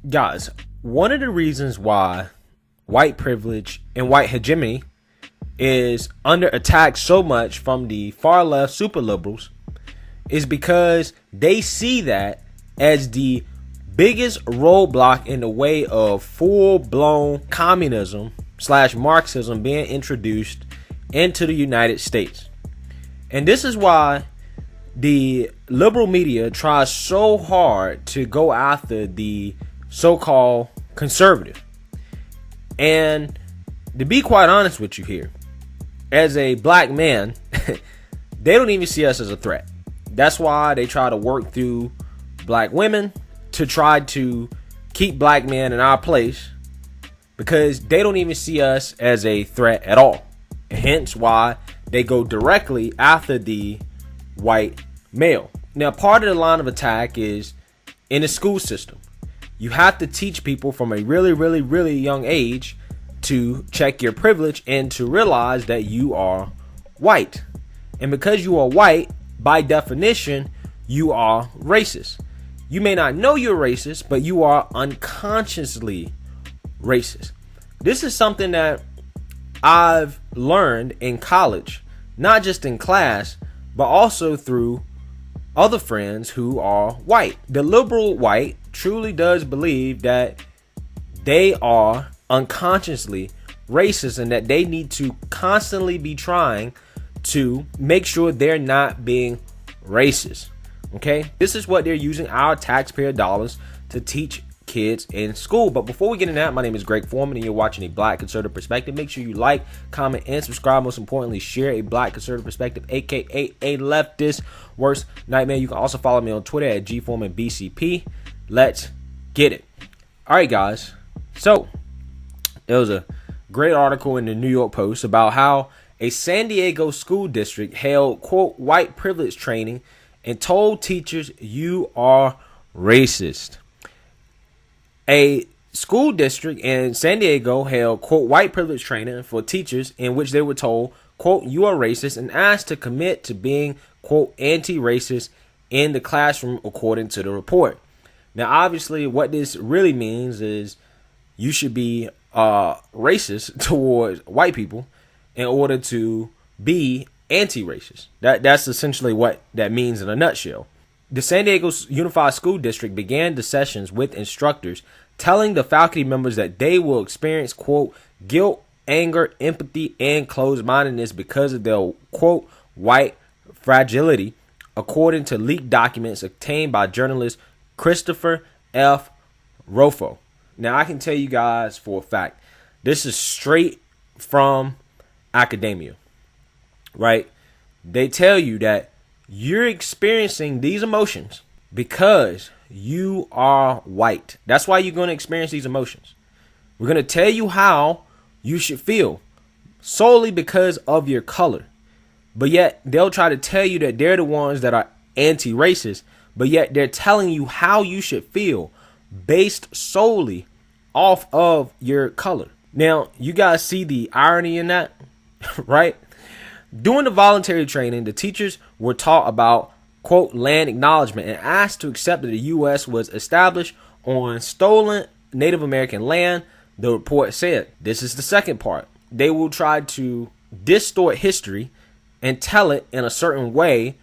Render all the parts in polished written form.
Guys, one of the reasons why white privilege and white hegemony is under attack so much from the far left super liberals is because they see that as the biggest roadblock in the way of full-blown communism / Marxism being introduced into the United States. And this is why the liberal media tries so hard to go after the so-called conservative. And to be quite honest with you here, as a black man, they don't even see us as a threat. That's why they try to work through black women to try to keep black men in our place, because they don't even see us as a threat at all. Hence why they go directly after the white male. Now, part of the line of attack is in the school system. You have to teach people from a really young age to check your privilege and to realize that you are white. And because you are white, by definition, you are racist. You may not know you're racist, but you are unconsciously racist. This is something that I've learned in college, not just in class, but also through other friends who are white. The liberal white truly does believe that they are unconsciously racist and that they need to constantly be trying to make sure they're not being racist. Okay, this is what they're using our taxpayer dollars to teach kids in school. But before we get into that, my name is Greg Foreman and you're watching A Black Conservative Perspective. Make sure you like, comment, and subscribe. Most importantly, share A Black Conservative Perspective, aka a leftist worst nightmare. You can also follow me on Twitter at gforemanbcp. Let's get it. All right, guys. So there was a great article in the New York Post about how a San Diego school district held, quote, white privilege training and told teachers you are racist. A school district in San Diego held, quote, white privilege training for teachers in which they were told, quote, you are racist, and asked to commit to being, quote, anti-racist in the classroom, according to the report. Now, obviously, what this really means is you should be racist towards white people in order to be anti-racist. That's essentially what that means in a nutshell. The San Diego Unified School District began the sessions with instructors telling the faculty members that they will experience, quote, guilt, anger, empathy, and closed-mindedness because of their, quote, white fragility, according to leaked documents obtained by journalist Christopher F. Rofo. Now, I can tell you guys for a fact, this is straight from academia, right? They tell you that you're experiencing these emotions because you are white. That's why you're going to experience these emotions. We're going to tell you how you should feel solely because of your color. But yet they'll try to tell you that they're the ones that are anti-racist, but yet they're telling you how you should feel based solely off of your color. Now, you guys see the irony in that, right? During the voluntary training, the teachers were taught about, quote, land acknowledgement and asked to accept that the U.S. was established on stolen Native American land. The report said, this is the second part. They will try to distort history and tell it in a certain way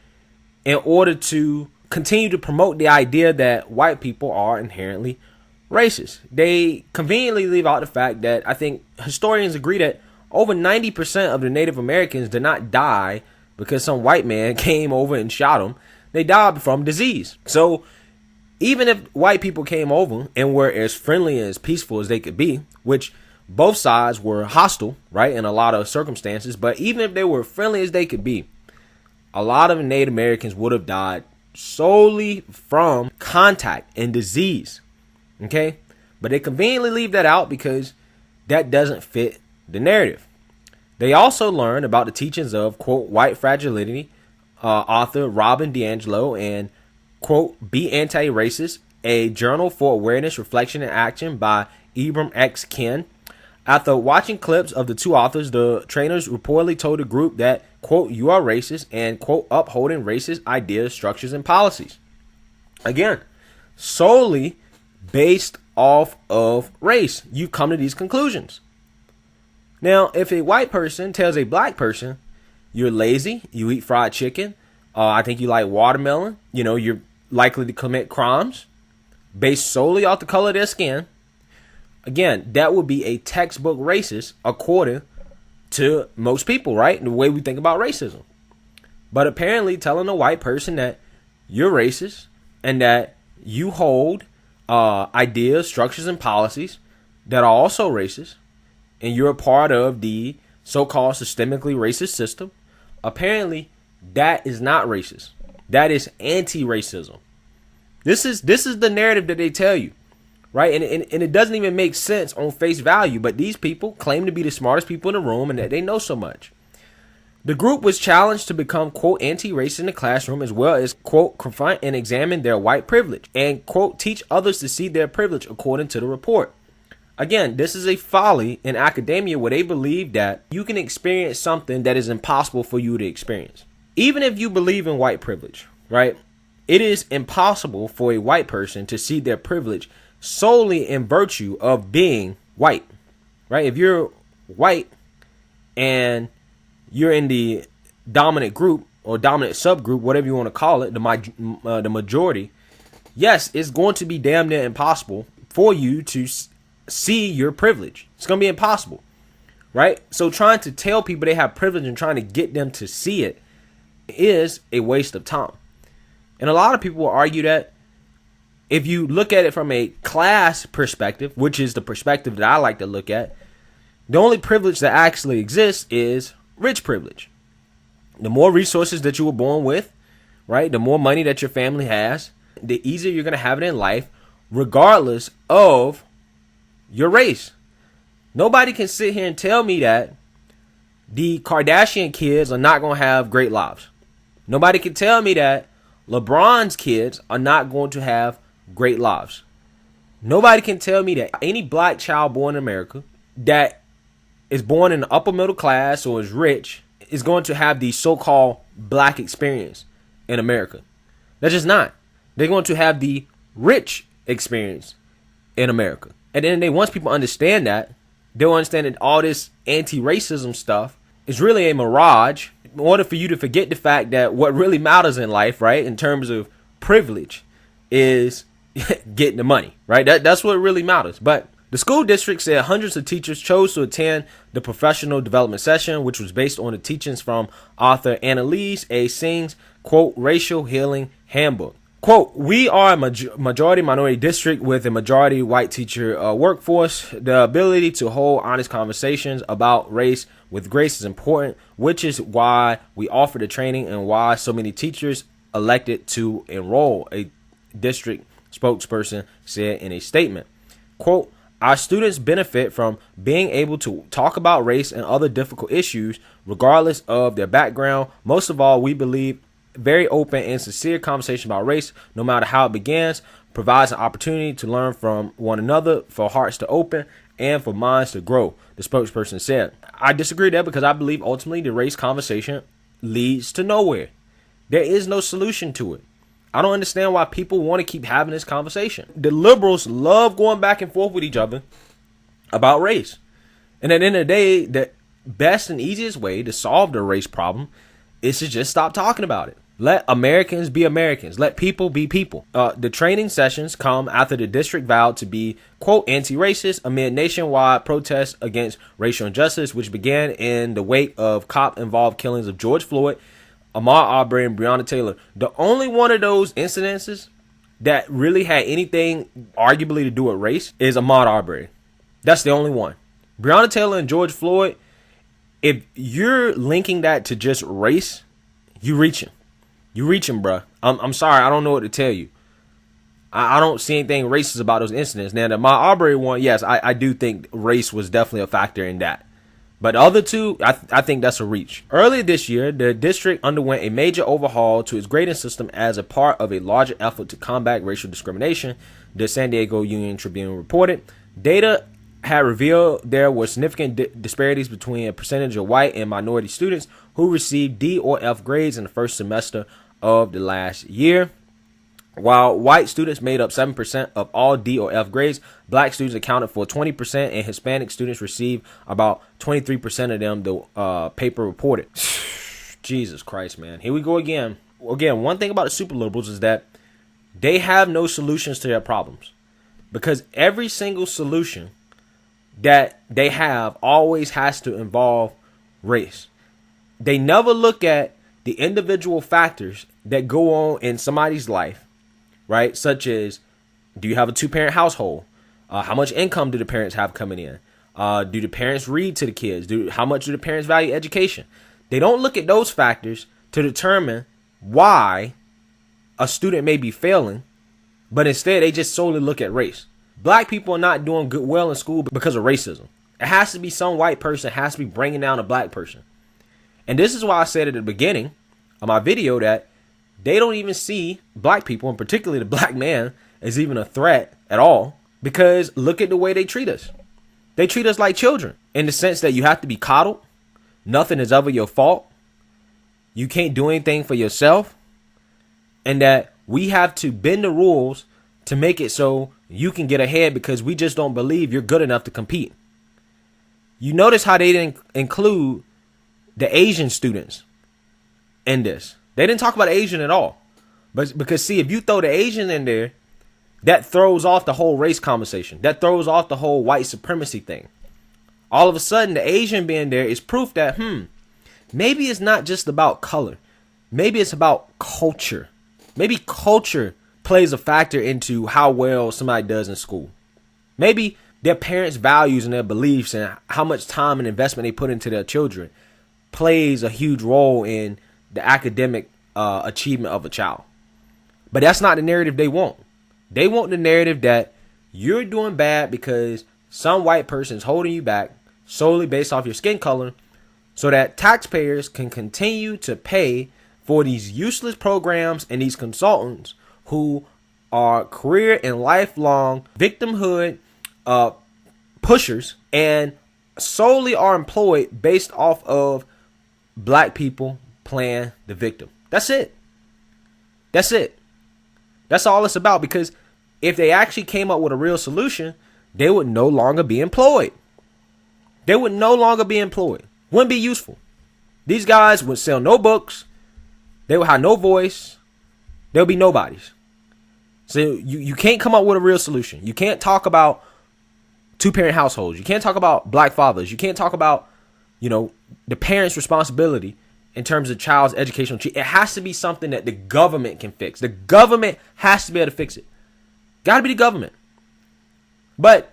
in order to continue to promote the idea that white people are inherently racist. They conveniently leave out the fact that I think historians agree that over 90% of the Native Americans did not die because some white man came over and shot them. They died from disease. So even if white people came over and were as friendly and as peaceful as they could be, which both sides were hostile, right, in a lot of circumstances, but even if they were friendly as they could be, a lot of Native Americans would have died solely from contact and disease. Okay? But they conveniently leave that out because that doesn't fit the narrative. They also learned about the teachings of, quote, white fragility, author Robin DiAngelo, and, quote, Be Anti-Racist, a journal for awareness, reflection, and action by Ibram X. Ken. After watching clips of the two authors, the trainers reportedly told the group that, quote, you are racist and, quote, upholding racist ideas, structures, and policies. Again, solely based off of race. You've come to these conclusions. Now, if a white person tells a black person, you're lazy, you eat fried chicken, I think you like watermelon, you're likely to commit crimes based solely off the color of their skin, again, that would be a textbook racist according to most people, right? The way we think about racism. But apparently telling a white person that you're racist and that you hold ideas, structures, and policies that are also racist, and you're a part of the so-called systemically racist system, apparently that is not racist. That is anti-racism. This is the narrative that they tell you, right? And it doesn't even make sense on face value, but these people claim to be the smartest people in the room and that they know so much. The group was challenged to become, quote, anti-racist in the classroom, as well as, quote, confront and examine their white privilege and, quote, teach others to see their privilege, according to the report. Again, this is a folly in academia where they believe that you can experience something that is impossible for you to experience. Even if you believe in white privilege, right? It is impossible for a white person to see their privilege solely in virtue of being white, right? If you're white and you're in the dominant group or dominant subgroup, whatever you want to call it, the majority, yes, it's going to be damn near impossible for you to see your privilege. It's going to be impossible, right? So trying to tell people they have privilege and trying to get them to see it is a waste of time. And a lot of people will argue that if you look at it from a class perspective, which is the perspective that I like to look at, the only privilege that actually exists is rich privilege. The more resources that you were born with, right? The more money that your family has, the easier you're going to have it in life, regardless of your race. Nobody can sit here and tell me that the Kardashian kids are not going to have great lives. Nobody can tell me that LeBron's kids are not going to have great lives. Nobody can tell me that any black child born in America that is born in the upper middle class or is rich is going to have the so-called black experience in America. That's just not. They're going to have the rich experience in America. And then once people understand that, they'll understand that all this anti-racism stuff is really a mirage in order for you to forget the fact that what really matters in life, right, in terms of privilege, is getting the money, right? That's what really matters. But the school district said hundreds of teachers chose to attend the professional development session, which was based on the teachings from author Annalise A. Singh's, quote, racial healing handbook. Quote, we are a majority minority district with a majority white teacher workforce. The ability to hold honest conversations about race with grace is important, which is why we offer the training and why so many teachers elected to enroll, a district spokesperson said in a statement. Quote, our students benefit from being able to talk about race and other difficult issues, regardless of their background. Most of all, we believe very open and sincere conversation about race, no matter how it begins, provides an opportunity to learn from one another, for hearts to open and for minds to grow, the spokesperson said. I disagree there because I believe ultimately the race conversation leads to nowhere. There is no solution to it. I don't understand why people want to keep having this conversation. The liberals love going back and forth with each other about race. And at the end of the day, the best and easiest way to solve the race problem is to just stop talking about it. Let Americans be Americans. Let people be people. The training sessions come after the district vowed to be, quote, anti-racist amid nationwide protests against racial injustice, which began in the wake of cop-involved killings of George Floyd, Ahmaud Arbery, and Breonna Taylor. The only one of those incidences that really had anything arguably to do with race is Ahmaud Arbery. That's the only one. Breonna Taylor and George Floyd, if you're linking that to just race, you reaching. You reaching, bruh. I'm sorry. I don't know what to tell you. I don't see anything racist about those incidents. Now, the Ahmaud Arbery one, yes, I do think race was definitely a factor in that. But the other two, I think that's a reach. Earlier this year, the district underwent a major overhaul to its grading system as a part of a larger effort to combat racial discrimination, the San Diego Union Tribune reported. Data had revealed there were significant disparities between a percentage of white and minority students who received D or F grades in the first semester of the last year. While white students made up 7% of all D or F grades, black students accounted for 20%, and Hispanic students received about 23% of them, the paper reported. Jesus Christ, man. Here we go again. Again, one thing about the super liberals is that they have no solutions to their problems, because every single solution that they have always has to involve race. They never look at the individual factors that go on in somebody's life, right? Such as, do you have a two-parent household? How much income do the parents have coming in? Do the parents read to the kids? How much do the parents value education? They don't look at those factors to determine why a student may be failing, but instead they just solely look at race. Black people are not doing well in school because of racism. It has to be some white person has to be bringing down a black person. And this is why I said at the beginning of my video that they don't even see black people, and particularly the black man, as even a threat at all, because look at the way they treat us. They treat us like children, in the sense that you have to be coddled. Nothing is ever your fault. You can't do anything for yourself. And that we have to bend the rules to make it so you can get ahead, because we just don't believe you're good enough to compete. You notice how they didn't include the Asian students in this. They didn't talk about Asian at all. But because, see, if you throw the Asian in there, that throws off the whole race conversation. That throws off the whole white supremacy thing. All of a sudden, the Asian being there is proof that, maybe it's not just about color. Maybe it's about culture. Maybe culture plays a factor into how well somebody does in school. Maybe their parents' values and their beliefs and how much time and investment they put into their children plays a huge role in the academic achievement of a child. But that's not the narrative they want. They want the narrative that you're doing bad because some white person is holding you back solely based off your skin color, so that taxpayers can continue to pay for these useless programs and these consultants who are career and lifelong victimhood pushers and solely are employed based off of black people playing the victim. That's it. That's it. That's all it's about, because if they actually came up with a real solution, they would no longer be employed. They would no longer be employed. Wouldn't be useful. These guys would sell no books. They would have no voice. They'll be nobodies. So you can't come up with a real solution. You can't talk about two-parent households. You can't talk about black fathers. You can't talk about, the parents' responsibility in terms of child's educational treatment. It has to be something that the government can fix. The government has to be able to fix it. Got to be the government. But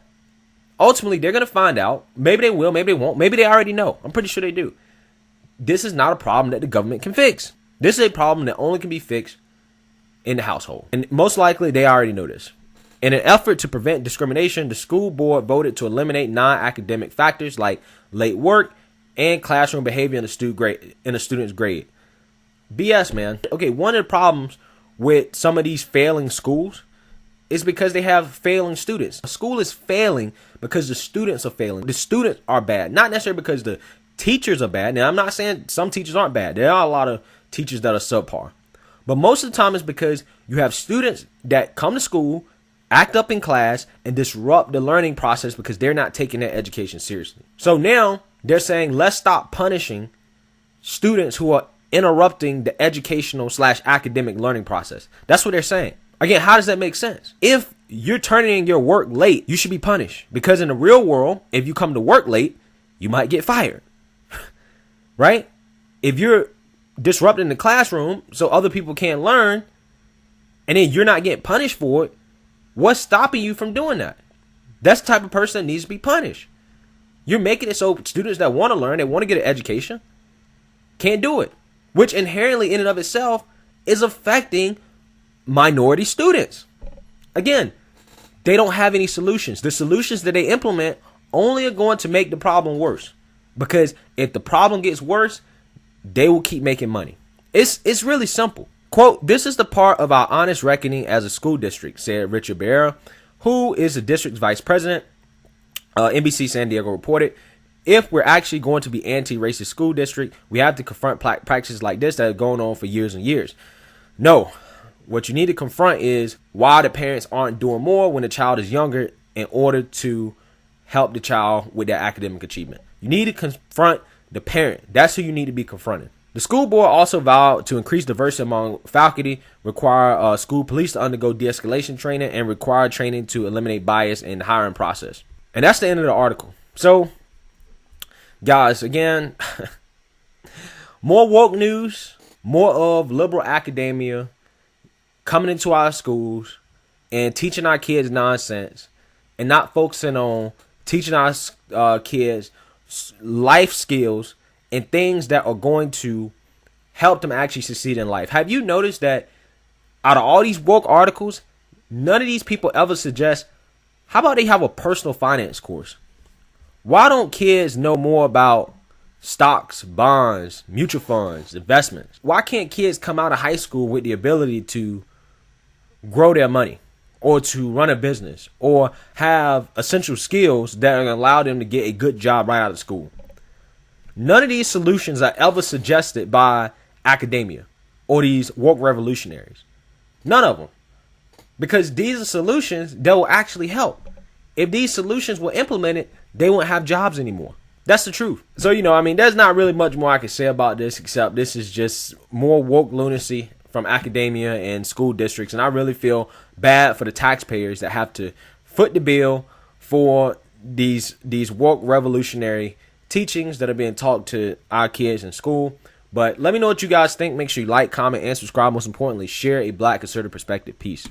ultimately, they're going to find out. Maybe they will, maybe they won't. Maybe they already know. I'm pretty sure they do. This is not a problem that the government can fix. This is a problem that only can be fixed in the household. And most likely, they already know this. In an effort to prevent discrimination, the school board voted to eliminate non-academic factors like late work and classroom behavior in the student's grade. BS, man. Okay, one of the problems with some of these failing schools is because they have failing students. A school is failing because the students are failing. The students are bad. Not necessarily because the teachers are bad. Now, I'm not saying some teachers aren't bad. There are a lot of teachers that are subpar. But most of the time it's because you have students that come to school, act up in class, and disrupt the learning process because they're not taking their education seriously. So now they're saying, let's stop punishing students who are interrupting the educational/academic learning process. That's what they're saying. Again, how does that make sense? If you're turning in your work late, you should be punished, because in the real world, if you come to work late, you might get fired, right? If you're disrupting the classroom so other people can't learn, and then you're not getting punished for it, what's stopping you from doing that? That's the type of person that needs to be punished. You're making it so students that want to learn, they want to get an education, can't do it, which inherently in and of itself is affecting minority students. Again, they don't have any solutions. The solutions that they implement only are going to make the problem worse, because if the problem gets worse, they will keep making money. It's really simple. Quote, "This is the part of our honest reckoning as a school district," said Richard Barrera, who is the district's vice president. NBC San Diego reported, "If we're actually going to be anti-racist school district, we have to confront practices like this that have gone on for years and years. No, What you need to confront is why the parents aren't doing more when the child is younger in order to help the child with their academic achievement. You need to confront the parent. That's who you need to be confronting. The school board also vowed to increase diversity among faculty, require school police to undergo de-escalation training, and require training to eliminate bias in the hiring process. And that's the end of the article. So, guys, again, more woke news, more of liberal academia coming into our schools and teaching our kids nonsense and not focusing on teaching our kids life skills and things that are going to help them actually succeed in life. Have you noticed that out of all these woke articles, none of these people ever suggest, how about they have a personal finance course? Why don't kids know more about stocks, bonds, mutual funds, investments? Why can't kids come out of high school with the ability to grow their money or to run a business or have essential skills that are going to allow them to get a good job right out of school? None of these solutions are ever suggested by academia or these woke revolutionaries. None of them. Because these are solutions that will actually help. If these solutions were implemented, they won't have jobs anymore. That's the truth. So, there's not really much more I can say about this except this is just more woke lunacy from academia and school districts. And I really feel bad for the taxpayers that have to foot the bill for these woke revolutionary teachings that are being taught to our kids in school. But let me know what you guys think. Make sure you like, comment, and subscribe. Most importantly, share a Black conservative perspective. Peace.